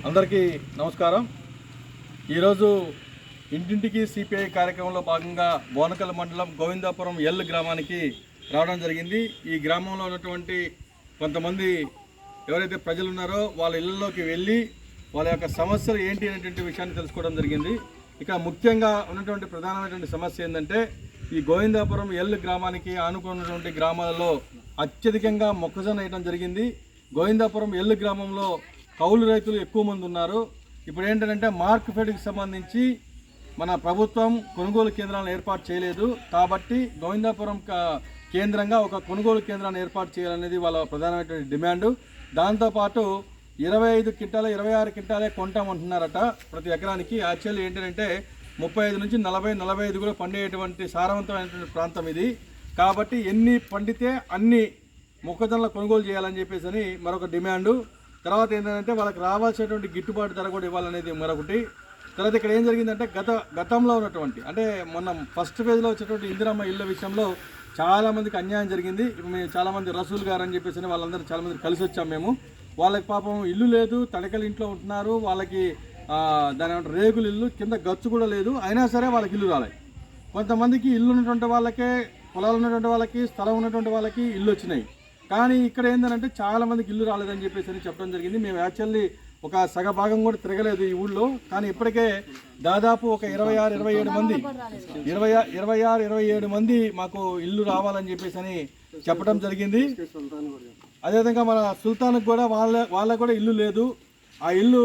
అందరికీ నమస్కారం। ఈరోజు ఇంటింటికి సిపిఐ కార్యక్రమంలో భాగంగా బోనకల్ మండలం గోవిందాపురం ఎల్ గ్రామానికి రావడం జరిగింది। ఈ గ్రామంలో ఉన్నటువంటి కొంతమంది ఎవరైతే ప్రజలు ఉన్నారో వాళ్ళ ఇళ్లలోకి వెళ్ళి వాళ్ళ యొక్క సమస్యలు ఏంటి అనేటువంటి విషయాన్ని తెలుసుకోవడం జరిగింది। ఇక ముఖ్యంగా ఉన్నటువంటి ప్రధానమైనటువంటి సమస్య ఏంటంటే ఈ గోవిందాపురం ఎల్ గ్రామానికి ఆనుకున్నటువంటి గ్రామాలలో అత్యధికంగా మొక్కజొన్న వేయడం జరిగింది। గోవిందాపురం ఎల్ గ్రామంలో కౌలు రైతులు ఎక్కువ మంది ఉన్నారు। ఇప్పుడు ఏంటంటే మార్కెట్కి సంబంధించి మన ప్రభుత్వం కొనుగోలు కేంద్రాలను ఏర్పాటు చేయలేదు కాబట్టి గోవిందాపురం కేంద్రంగా ఒక కొనుగోలు కేంద్రాన్ని ఏర్పాటు చేయాలనేది వాళ్ళ ప్రధానమైనటువంటి డిమాండ్। దాంతోపాటు 25 క్వింటాలు 26 క్వింటాలే కొంటామంటున్నారట ప్రతి ఎకరానికి। యాక్చువల్లీ ఏంటంటే 35 నుంచి 40-45 కూడా పండేటువంటి సారవంతమైనటువంటి ప్రాంతం ఇది కాబట్టి ఎన్ని పండితే అన్ని మొక్కజొన్నల కొనుగోలు చేయాలని చెప్పేసి మరొక డిమాండ్। తర్వాత ఏంటంటే వాళ్ళకి రావాల్సినటువంటి గిట్టుబాటు ధర కూడా ఇవ్వాలనేది మరొకటి। తర్వాత ఇక్కడ ఏం జరిగిందంటే గతంలో ఉన్నటువంటి అంటే మొన్న ఫస్ట్ ఫేజ్లో వచ్చేటువంటి ఇందిరమ్మ ఇళ్ళ విషయంలో చాలామందికి అన్యాయం జరిగింది। ఇప్పుడు మేము చాలామంది రసూల్ గారు అని చెప్పేసి వాళ్ళందరూ చాలామంది కలిసి వచ్చాము మేము। వాళ్ళకి పాపం ఇల్లు లేదు, తడకల ఇంట్లో ఉంటున్నారు, వాళ్ళకి దాని ఏమంటారు రేగులు ఇల్లు కింద గచ్చు కూడా లేదు, అయినా సరే వాళ్ళకి ఇల్లు రాలేదు। కొంతమందికి ఇల్లు ఉన్నటువంటి వాళ్ళకే పొలాలు ఉన్నటువంటి వాళ్ళకి స్థలం ఉన్నటువంటి వాళ్ళకి ఇల్లు వచ్చినాయి, కానీ ఇక్కడ ఏంటంటే చాలామందికి ఇల్లు రాలేదని చెప్పేసి చెప్పడం జరిగింది। మేము యాక్చువల్లీ ఒక సగ భాగం కూడా తిరగలేదు ఈ ఊళ్ళో, కానీ ఇప్పటికే దాదాపు ఒక 26-27 మంది మాకు ఇల్లు రావాలని చెప్పేసి చెప్పడం జరిగింది। అదేవిధంగా మన సుల్తాన్కి కూడా వాళ్ళకు కూడా ఇల్లు లేదు, ఆ ఇల్లు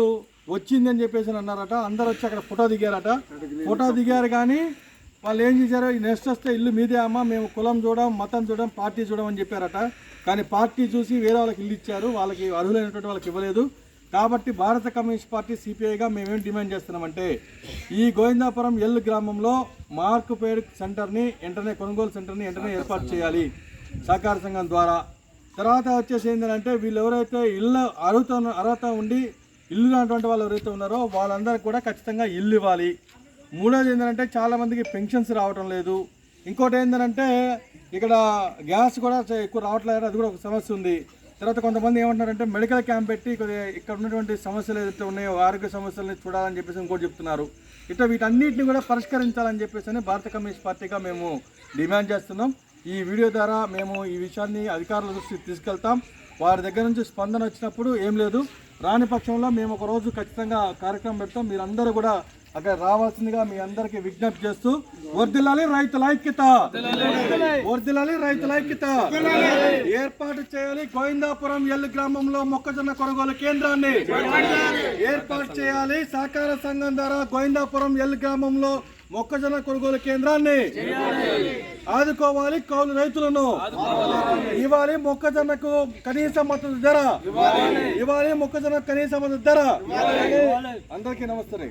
వచ్చిందని చెప్పేసి అన్నారట। అందరూ వచ్చి అక్కడ ఫోటో దిగారు కానీ వాళ్ళు ఏం చేశారు, నెక్స్ట్ వస్తే ఇల్లు మీదే అమ్మ, మేము కులం చూడం మతం చూడం పార్టీ చూడం అని చెప్పారట। కానీ పార్టీ చూసి వేరే వాళ్ళకి ఇల్లు ఇచ్చారు, వాళ్ళకి అర్హులైనటువంటి వాళ్ళకి ఇవ్వలేదు। కాబట్టి భారత కమ్యూనిస్ట్ పార్టీ సిపిఐగా మేమేం డిమాండ్ చేస్తున్నామంటే ఈ గోవిందాపురం ఎల్ గ్రామంలో మార్కెట్ సెంటర్ని వెంటనే కొనుగోలు సెంటర్ని వెంటనే ఏర్పాటు చేయాలి సహకార సంఘం ద్వారా। తర్వాత వచ్చేసి ఏంటంటే వీళ్ళు ఎవరైతే ఇల్లు అర్హత ఉండి ఇల్లు లాంటి వాళ్ళు ఎవరైతే ఉన్నారో వాళ్ళందరికీ కూడా ఖచ్చితంగా ఇల్లు ఇవ్వాలి। మూడోది ఏంటంటే చాలామందికి పెన్షన్స్ రావటం లేదు। ఇంకోటి ఏంటంటే ఇక్కడ గ్యాస్ కూడా ఎక్కువ రావట్లేదు, అది కూడా ఒక సమస్య ఉంది। తర్వాత కొంతమంది ఏమంటున్నారంటే మెడికల్ క్యాంప్ పెట్టి ఇక్కడ ఉన్నటువంటి సమస్యలు ఏదైతే ఉన్నాయో ఆరోగ్య సమస్యలని చూడాలని చెప్పేసి ఇంకోటి చెప్తున్నారు। ఇట్లా వీటన్నిటిని కూడా పరిష్కరించాలని చెప్పేసి భారత కమ్యూనిస్ట్ పార్టీగా మేము డిమాండ్ చేస్తున్నాం। ఈ వీడియో ద్వారా మేము ఈ విషయాన్ని అధికారుల దృష్టికి తీసుకెళ్తాం। వారి దగ్గర నుంచి స్పందన వచ్చినప్పుడు ఏం లేదు, రాని పక్షంలో మేము ఒక రోజు ఖచ్చితంగా కార్యక్రమం పెడతాం। మీరందరూ కూడా అక్కడ రావాల్సిందిగా మీ అందరికీ విజ్ఞప్తి చేస్తూ వర్ధిల్లాలి రైతుల ఐక్యత, వర్ధిల్లాలి రైతుల ఐక్యత, ఏర్పాటు చేయాలి గోవిందాపురం ఎల్ గ్రామంలో మొక్కజొన్న కొనుగోలు కేంద్రాన్ని ఏర్పాటు చేయాలి। సహకార సంఘం ద్వారా గోవిందాపురం ఎల్ గ్రామంలో మొక్కజొన్న కొనుగోలు కేంద్రాన్ని ఆదుకోవాలి, కౌలు రైతులను ఇవ్వాలి, మొక్కజొన్నకు కనీస మద్దతు ధర ఇవ్వాలి, మొక్కజొన్న కనీస మద్దతు ధర। అందరికీ నమస్తే।